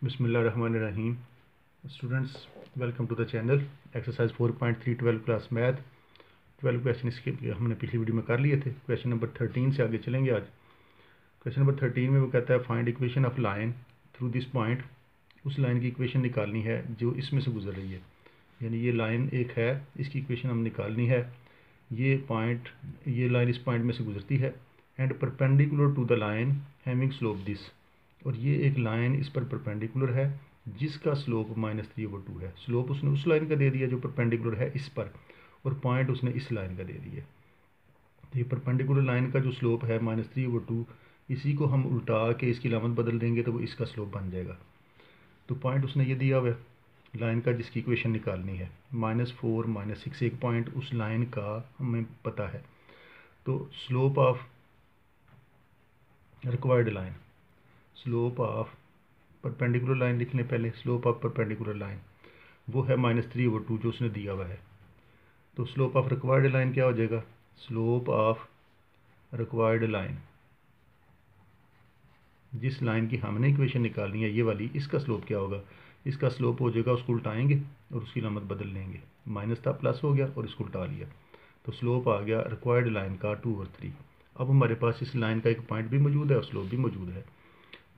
बिस्मिल्लाहिर्रहमानिर्रहीम। Students, welcome to the channel. Exercise 4.3 12 class math 12 question इसके हमने पिछली वीडियो में कर लिए थे। क्वेश्चन नंबर 13 से आगे चलेंगे आज। क्वेश्चन नंबर 13 में वो कहता है find equation of line through this point. उस लाइन की इक्वेशन निकालनी है जो इसमें से गुजर रही है, यानी ये लाइन एक है, इसकी इक्वेशन हम निकालनी है। ये लाइन इस पॉइंट में से गुजरती है and perpendicular to the line having slope this, और ये एक लाइन इस पर परपेंडिकुलर है जिसका स्लोप -3/2 है। स्लोप उसने उस लाइन का दे दिया जो परपेंडिकुलर है इस पर, और पॉइंट उसने इस लाइन का दे दिया। तो ये परपेंडिकुलर लाइन का जो स्लोप है -3/2, इसी को हम उल्टा के इसकी लामत बदल देंगे तो वो इसका स्लोप बन जाएगा। तो पॉइंट उसने ये दिया हुआ है लाइन का जिसकी इक्वेशन निकालनी है, -4 -6 एक पॉइंट उस लाइन का हमें पता है। तो slope of required line, slope of perpendicular line लिख लें पहले। स्लोप ऑफ परपेंडिकुलर लाइन वो है -3/2 जो उसने दिया हुआ है। तो स्लोप ऑफ रिक्वायर्ड लाइन क्या हो जाएगा? स्लोप ऑफ रिक्वायर्ड लाइन, जिस लाइन की हमने इक्वेशन निकालनी है ये वाली, इसका स्लोप क्या होगा? इसका स्लोप हो जाएगा, उसको उल्टाएंगे और उसकी लामत बदल लेंगे। माइनस था प्लस हो गया और इसको उल्टा लिया, तो स्लोप आ गया रिक्वायर्ड लाइन का 2/3। अब हमारे पास इस लाइन का एक पॉइंट भी मौजूद है और स्लोप भी मौजूद है।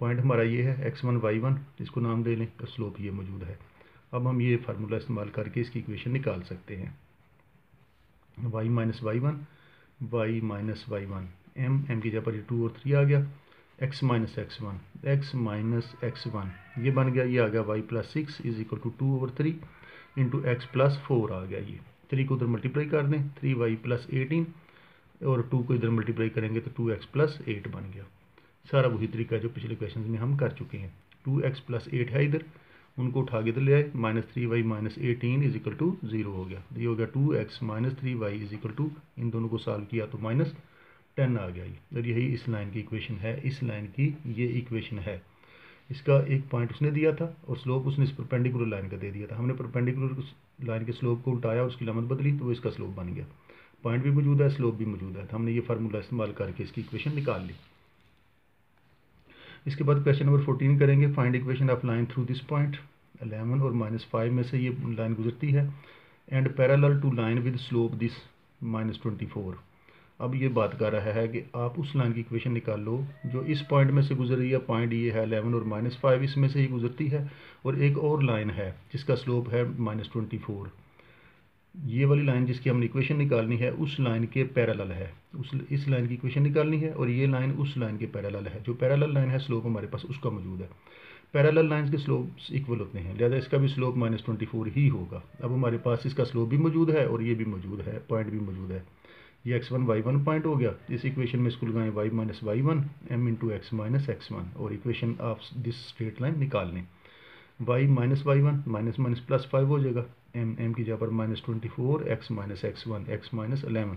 पॉइंट हमारा ये है x1 y1, इसको नाम दे लें, और स्लोप ये मौजूद है। अब हम ये फार्मूला इस्तेमाल करके इसकी इक्वेशन निकाल सकते हैं। y - y1 m की जगह पर ये 2 और 3 आ गया। x - x1 ये बन गया, ये आ गया y + 6 = 2/3 इंटू x + 4 आ गया। ये 3 को उधर मल्टीप्लाई कर दें, 3y + 18, और 2 को इधर मल्टीप्लाई करेंगे तो 2x + 8 बन गया। सारा वही तरीका जो पिछले क्वेश्चन में हम कर चुके हैं। 2x + 8 है इधर, उनको उठा के इधर ले आए, -3y - 18 = 0 हो गया। ये हो गया 2x - 3y = इन दोनों को सॉल्व किया तो -10 आ गया ये। और यही इस लाइन की इक्वेशन है, इस लाइन की ये इक्वेशन है। इसका एक पॉइंट उसने दिया था और स्लोप उसने इस परपेंडिकुलर लाइन का दे दिया था। हमने परपेंडिकुलर लाइन के स्लोप को उल्टाया, उसकी लामत बदली तो वो इसका स्लोप बन गया। पॉइंट भी मौजूद है, स्लोप भी मौजूद है, तो हमने ये फार्मूला इस्तेमाल करके इसकी इक्वेशन निकाल ली। इसके बाद क्वेश्चन नंबर 14 करेंगे। Find equation of line through this point. 11 और -5 में से ये लाइन गुजरती है and parallel to line with slope this -24। अब ये बात कर रहा है कि आप उस लाइन की इक्वेशन निकाल लो जो इस पॉइंट में से गुजर रही है। पॉइंट ये है 11 और -5 इसमें से ही गुजरती है, और एक और लाइन है जिसका स्लोप है -24। ये वाली लाइन जिसकी हमने इक्वेशन निकालनी है उस लाइन के पैरेलल है, इस लाइन की इक्वेशन निकालनी है, और ये लाइन उस लाइन के पैरेलल है। जो पैरेलल लाइन है स्लोप हमारे पास उसका मौजूद है। पैरेलल लाइंस के स्लोप्स इक्वल होते हैं, लिहाजा इसका भी स्लोप -24 ही होगा। अब हमारे पास इसका स्लोप भी मौजूद है और ये भी मौजूद है, पॉइंट भी मौजूद है। ये x1 y1 पॉइंट हो गया। इस इक्वेशन में इसको लगाएं y - y1 m × x - x1, और equation of this straight line निकाल लें। y - y1 +5 हो जाएगा, m की जगह पर -24, x - x1 x - 11,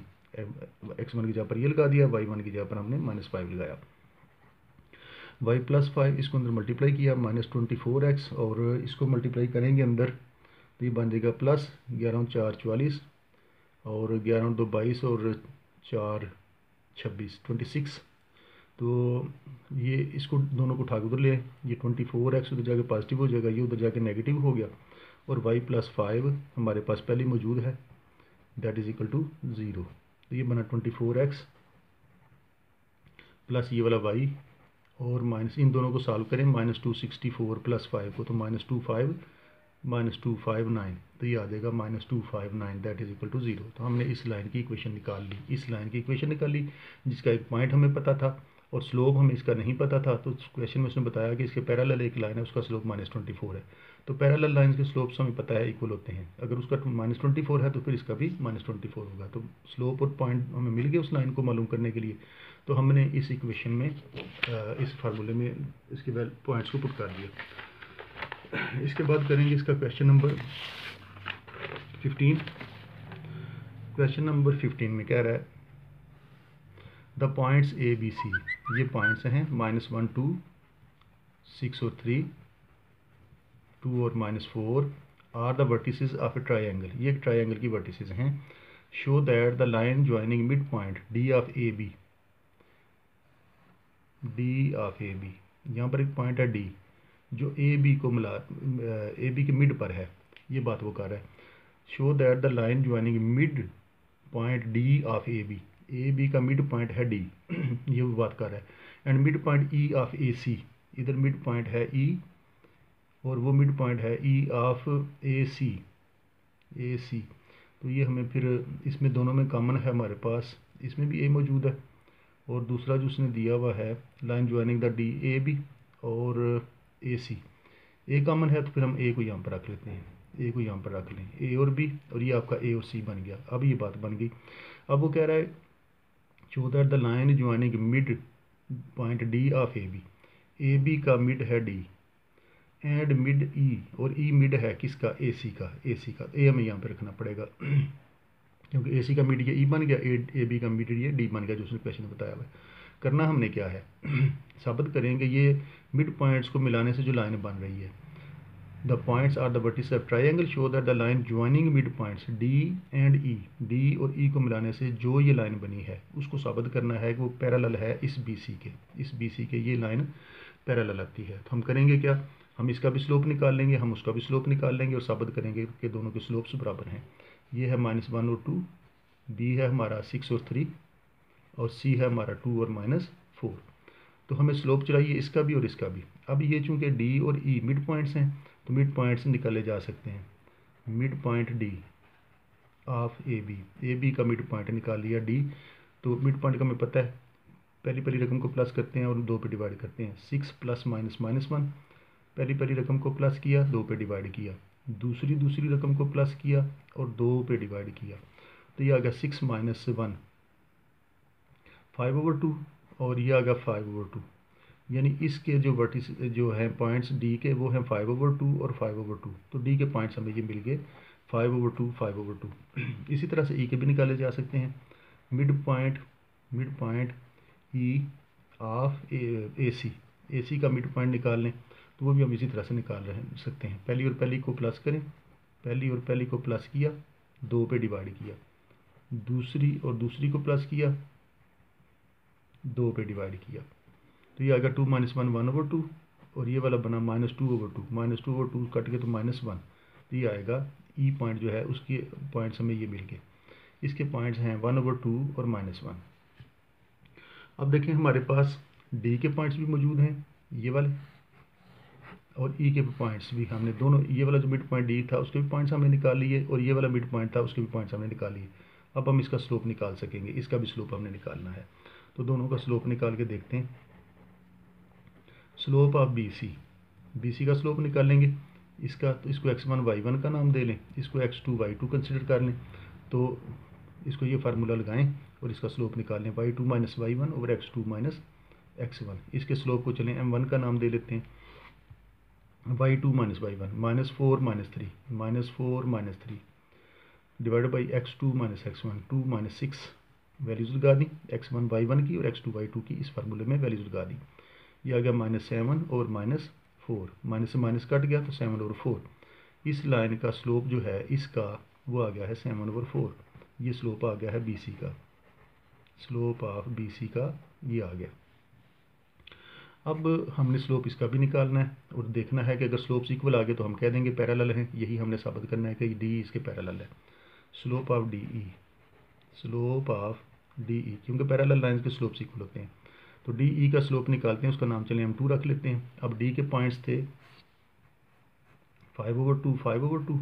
x1 की जगह पर ये लगा दिया, y1 की जगह पर हमने -5 लगाया। y + 5 इसको अंदर मल्टीप्लाई किया, -24x, और इसको मल्टीप्लाई करेंगे अंदर तो ये बन जाएगा प्लस 11 × 4 = 44, और 11 × 2 = 22, और 4 × 26 = 26। तो ये इसको दोनों को उठा के उधर ले, ये 24x उधर जाके पॉजिटिव हो जाएगा, ये उधर जाके नेगेटिव हो गया, और y + 5 हमारे पास पहले मौजूद है, दैट इज इक्वल टू 0। तो ये बना 24x प्लस ये वाला y, और माइनस इन दोनों को सॉल्व करें, -264 + 5 को तो -259, तो ये आ जाएगा -259, दैट इज इक्वल टू 0। तो हमने इस लाइन की इक्वेशन निकाल ली, इस लाइन की इक्वेशन निकाल ली जिसका एक पॉइंट हमें पता था और स्लोप हमें इसका नहीं पता था। तो क्वेश्चन में उसने बताया कि इसके पैरेलल एक लाइन है, उसका स्लोप -24 है। तो पैरेलल लाइंस के स्लोप्स हमें पता है इक्वल होते हैं, अगर उसका -24 है तो फिर इसका भी -24 होगा। तो स्लोप और पॉइंट हमें मिल गए उस लाइन को मालूम करने के लिए। तो हमने इस इक्वेशन में इस फार्मूले में इसके पॉइंट्स को पुट कर दिया। इसके बाद करेंगे इसका क्वेश्चन नंबर 15। क्वेश्चन नंबर 15 में कह रहा है द पॉइंट्स ABC, ये पॉइंट्स हैं -1 2 6 और 3, 2 और -4 are the vertices of a triangle, ये एक ट्राइंगल की वर्टिसेस हैं। Show that the line joining mid point D of AB, यहाँ पर एक पॉइंट है D जो ए बी को मिला ए बी के मिड पर है, ये बात वो कर रहा है। Show that the line joining mid point D of A B का मिड पॉइंट है डी ये वो बात कर रहा है। And mid point E of A C, इधर मिड पॉइंट है ई और वो मिड पॉइंट है ई ऑफ ए सी। तो ये हमें फिर इसमें दोनों में कॉमन है हमारे पास, इसमें भी ए मौजूद है और दूसरा जो उसने दिया हुआ है line joining the D A B और ए सी, ए कॉमन है तो फिर हम ए को यहाँ पर रख लेते हैं, ए को यहाँ पर रख लें, ए और बी, और ये आपका ए और सी बन गया। अब ये बात बन गई। अब वो कह रहा है show that the line joining mid point D of A B का मिड है डी एंड मिड ई, और ई मिड है किसका, ए सी का ए हमें यहाँ पे रखना पड़ेगा क्योंकि ए सी का मिड ये ई बन गया, ए बी का मिड ये डी बन गया जो उसने क्वेश्चन बताया हुआ है। करना हमने क्या है साबित करेंगे ये मिड पॉइंट्स को मिलाने से जो लाइन बन रही है, the points are the vertices of triangle show that the line joining mid points D and E, D और ई को मिलाने से जो ये लाइन बनी है उसको साबित करना है कि वो पैरेलल है इस बी सी के ये लाइन पैरेलल आती है। तो हम करेंगे क्या, हम इसका भी स्लोप निकाल लेंगे, हम उसका भी स्लोप निकाल लेंगे और साबित करेंगे कि दोनों के स्लोप्स बराबर हैं। ये है -1 और 2, बी है हमारा 6 और 3 और सी है हमारा 2 और -4। तो हमें स्लोप चाहिए इसका भी और इसका भी। अब ये चूँकि डी और ई मिड पॉइंट्स हैं तो मिड पॉइंट्स निकाले जा सकते हैं। Mid point D of A B का मिड पॉइंट निकाल लिया डी, तो मिड पॉइंट का हमें पता है, पहली रकम को प्लस करते हैं और 2 पे डिवाइड करते हैं। 6 + -1, पहली रकम को प्लस किया, 2 पे डिवाइड किया, दूसरी रकम को प्लस किया और 2 पे डिवाइड किया, तो ये आ गया 6 - 1 5/2 और ये आ गया 5/2। यानी इसके जो वर्टिस जो हैं पॉइंट्स डी के वो हैं 5/2 और 5/2, तो डी के पॉइंट्स हमें ये मिल गए 5/2 इसी तरह से ई के भी निकाले जा सकते हैं। Mid point E of A सी का मिड पॉइंट निकाल लें तो वो भी हम इसी तरह से निकाल सकते हैं। पहली और पहली को प्लस करें, पहली को प्लस किया, 2 पे डिवाइड किया, दूसरी को प्लस किया, 2 पे डिवाइड किया, तो ये आ गया 2 - 1 1/2 और ये वाला बना -2/2 कट के तो -1, तो ये आएगा ई पॉइंट जो है उसके पॉइंट्स हमें ये मिल गए, इसके पॉइंट्स हैं 1/2 और -1। अब देखें हमारे पास डी के पॉइंट्स भी मौजूद हैं ये वाले और ई के पॉइंट्स भी, हमने दोनों ये वाला जो मिड पॉइंट डी था उसके भी पॉइंट्स हमने निकाल लिए और ये वाला मिड पॉइंट था उसके भी पॉइंट्स हमने निकाल लिए। अब हम इसका स्लोप निकाल सकेंगे, इसका भी स्लोप हमने निकालना है, तो दोनों का स्लोप निकाल के देखते हैं। स्लोप ऑफ बी सी का स्लोप निकालेंगे इसका, तो इसको x1 y1 का नाम दे लें, इसको x2 y2 कंसिडर कर लें, तो इसको ये फार्मूला लगाएं और इसका स्लोप निकालें y2 - y1 over x2 - x1। इसके स्लोप को चलें m1 का नाम दे लेते हैं, y2 - y1 -4 - 3 divide by x2 - x1 2 - 6 values लगा दी x1 y1 की और x2 y2 की, इस फार्मूले में वैल्यूज़ लगा दी। ये आ गया -7 और -4, माइनस से माइनस कट गया तो 7/4। इस लाइन का स्लोप जो है इसका वो आ गया है 7/4, ये स्लोप आ गया है BC का, स्लोप ऑफ BC का ये आ गया। अब हमने स्लोप इसका भी निकालना है और देखना है कि अगर स्लोप्स इक्वल आ गए तो हम कह देंगे पैरेलल हैं, यही हमने साबित करना है कि डी इसके पैरेलल है। स्लोप ऑफ DE, क्योंकि पैरेलल लाइंस के स्लोप्स इक्वल होते हैं, तो DE का स्लोप निकालते हैं, उसका नाम चले हम 2 रख लेते हैं। अब D के पॉइंट्स थे 5/2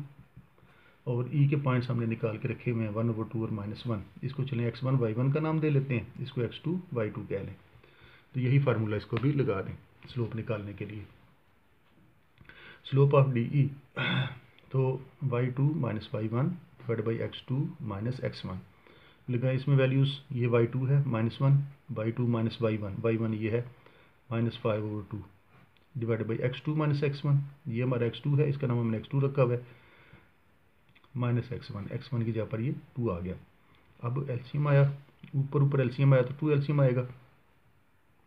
और E के पॉइंट्स हमने निकाल के रखे हुए हैं 1/2 और -1। इसको चलें x1 y1 का नाम दे लेते हैं, इसको x2 y2 कह लें, तो यही फार्मूला इसको भी लगा दें स्लोप निकालने के लिए। स्लोप ऑफ DE तो y2 - y1 divide by x2 - x1 लगा, इसमें वैल्यूज़ ये y2 है -1, y2 - y1 ये है -5/2 डिवाइड बाई x2 - x1, ये हमारा x2 है, इसका नाम हमने x2 रखा हुआ है, -x1 की जगह पर ये 2 आ गया। अब एलसीएम आया, ऊपर एलसीएम आया तो 2 एलसीएम आएगा,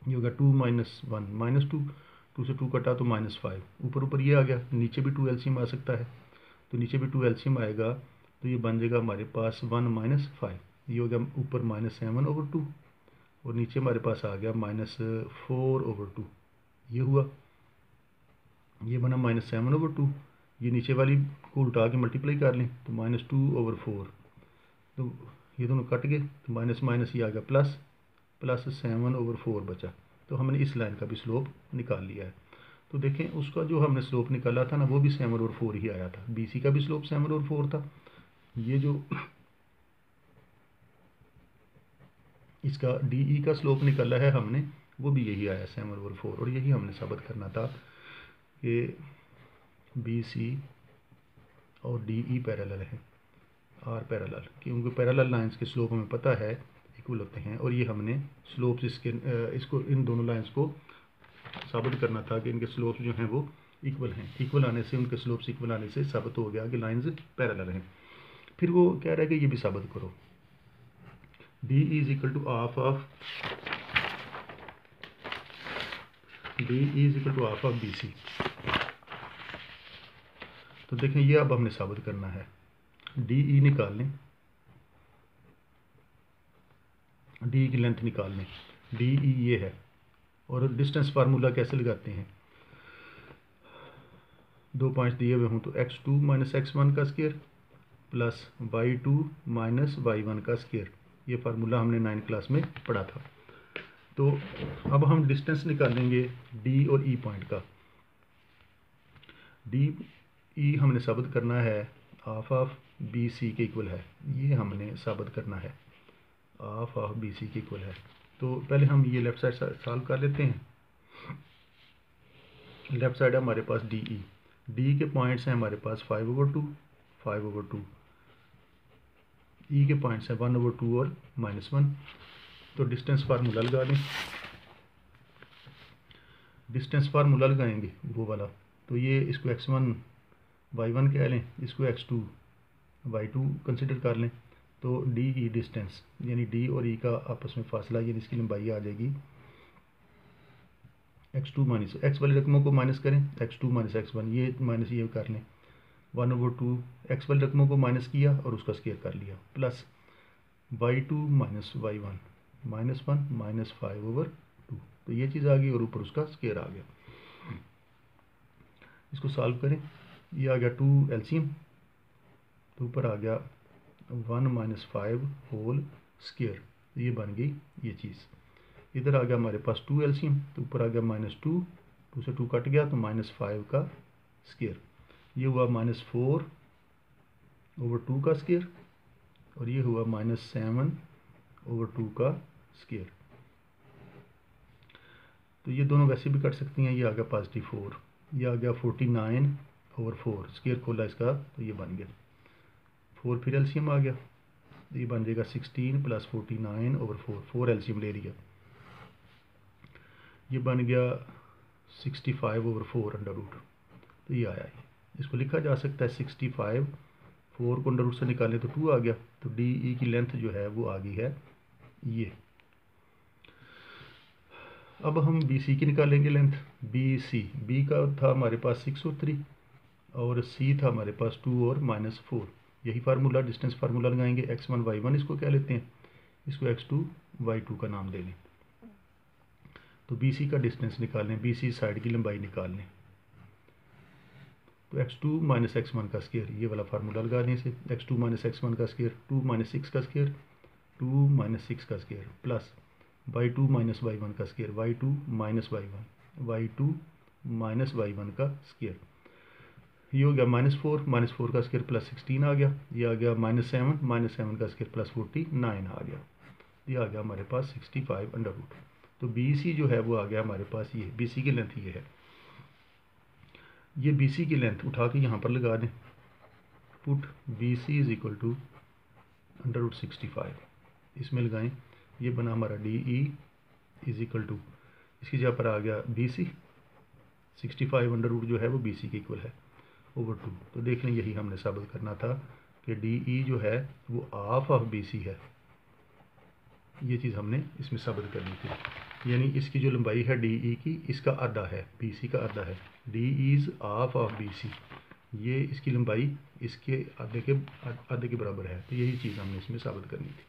ये होगा 2 - 1 -2, 2 से 2 कटा तो -5, ऊपर ये आ गया, नीचे भी 2 एलसीएम आ सकता है, तो नीचे भी 2 एलसीएम आएगा, तो ये बन जाएगा हमारे पास 1 - 5, ये हो गया ऊपर -7/2 और नीचे हमारे पास आ गया -4/2, ये हुआ ये बना -7/2, ये नीचे वाली को उल्टा के मल्टीप्लाई कर लें तो -2/4, तो ये दोनों कट गए तो माइनस माइनस ये आ गया प्लस, प्लस 7/4 बचा। तो हमने इस लाइन का भी स्लोप निकाल लिया है। तो देखें उसका जो हमने स्लोप निकाला था ना वो भी 7/4 ही आया था, BC का भी स्लोप 7/4 था। ये जो इसका DE का स्लोप निकाला है हमने वो भी यही आया 7/4, और यही हमने साबित करना था कि BC और DE पैरेलल है, आर पैरेलल, क्योंकि पैरेलल लाइंस के स्लोप हमें पता है इक्वल होते हैं, और ये हमने स्लोप्स इसको इन दोनों लाइंस को साबित करना था कि इनके स्लोप्स जो हैं वो इक्वल हैं। इक्वल आने से, उनके स्लोप्स इक्वल आने से साबित हो गया कि लाइंस पैरेलल हैं। फिर वो कह रहा है कि ये भी साबित करो, D is equal to half of BC। तो देखें ये अब हमने साबित करना है, DE निकाल लें, DE की लेंथ निकाल लें, DE ये है, और डिस्टेंस फार्मूला कैसे लगाते हैं, 2 पॉइंट्स दिए हुए हों तो x2 - x1 का स्क्वायर प्लस y2 - y1 का स्क्वायर, ये फार्मूला हमने 9 क्लास में पढ़ा था। तो अब हम डिस्टेंस निकालेंगे D और E पॉइंट का। DE हमने साबित करना है हाफ ऑफ BC के इक्वल है, ये हमने साबित करना है हाफ ऑफ BC के इक्वल है। तो पहले हम ये लेफ़्ट साइड सॉल्व कर लेते हैं। लेफ़्ट साइड है हमारे पास DE, D के पॉइंट्स हैं हमारे पास 5/2, 5/2, E के पॉइंट्स हैं 1/2 और -1। तो डिस्टेंस फार्मूला लगा दें, डिस्टेंस फार्मूला लगाएंगे वो वाला, तो ये इसको x1 y1 कह लें, इसको x2 y2 कंसिडर कर लें। तो DE डिस्टेंस यानी D और E का आपस में फासला यानी इसकी लंबाई आ जाएगी x2 माइनस x वाले रकमों को माइनस करें, x2 - x1, ये माइनस ये कर लें 1/2, x वाले रकमों को माइनस किया और उसका स्क्वायर कर लिया, प्लस y2 - y1 -1 - 5/2, तो ये चीज़ आ गई और ऊपर उसका स्क्वायर आ गया। इसको सॉल्व करें, ये आ गया 2 LCM, तो ऊपर आ गया 1 - 5 होल स्क्वायर, तो ये बन गई ये चीज़। इधर आ गया हमारे पास 2 LCM, तो ऊपर आ गया -2, 2 से 2 कट गया तो -5 का स्क्वायर, ये हुआ -4/2 का स्क्वायर, और ये हुआ -7/2 का स्क्वायर। तो ये दोनों वैसे भी कट सकती हैं, ये आ गया +4, ये आ गया 49/4, स्क्वायर खोला इसका तो ये बन गया 4, फिर LCM आ गया, तो ये बन जाएगा 16 + 49/4, 4 LCM ले लिया, ये बन गया 65/4 तो ये आया है। इसको लिखा जा सकता है 65, 4 को √ से निकालें तो 2 आ गया, तो DE की लेंथ जो है वो आ गई है ये। अब हम BC की निकालेंगे लेंथ, BC, B का था हमारे पास 6 और 3, और C था हमारे पास 2 और -4। यही फार्मूला डिस्टेंस फार्मूला लगाएंगे, x1 y1 इसको कह लेते हैं, इसको x2 y2 का नाम दे लें। तो BC का डिस्टेंस निकालें, BC साइड की लंबाई निकाल लें, तो x2 - x1 का स्क्वायर, ये वाला फार्मूला लगा दें इसे, x2 - x1 का स्क्वायर 2 - 6 का स्क्वायर, 2 - 6 का स्क्वायर, प्लस y2 - y1 का square, y2 - y1, y2 - y1 का स्क्वायर, ये हो गया -4 का स्क्वायर प्लस 16 आ गया, ये आ गया -7 का स्क्वायर प्लस 49 आ गया, ये आ गया हमारे पास 65/√। तो BC जो है वो आ गया हमारे पास, ये BC की लेंथ ये है। ये BC की लेंथ उठा के यहाँ पर लगा दें, put BC is equal to √65, इसमें लगाएं, ये बना हमारा DE इज इक्वल टू, इसकी जगह पर आ गया BC, 65/√ जो है वो BC के इक्वल है /2। तो देख लें यही हमने साबित करना था कि DE जो है वो हाफ ऑफ BC है, ये चीज़ हमने इसमें साबित करनी थी, यानी इसकी जो लंबाई है DE की, इसका आधा है, BC का आधा है, DE is half of BC, ये इसकी लंबाई इसके आधे के बराबर है, तो यही चीज़ हमने इसमें साबित करनी थी।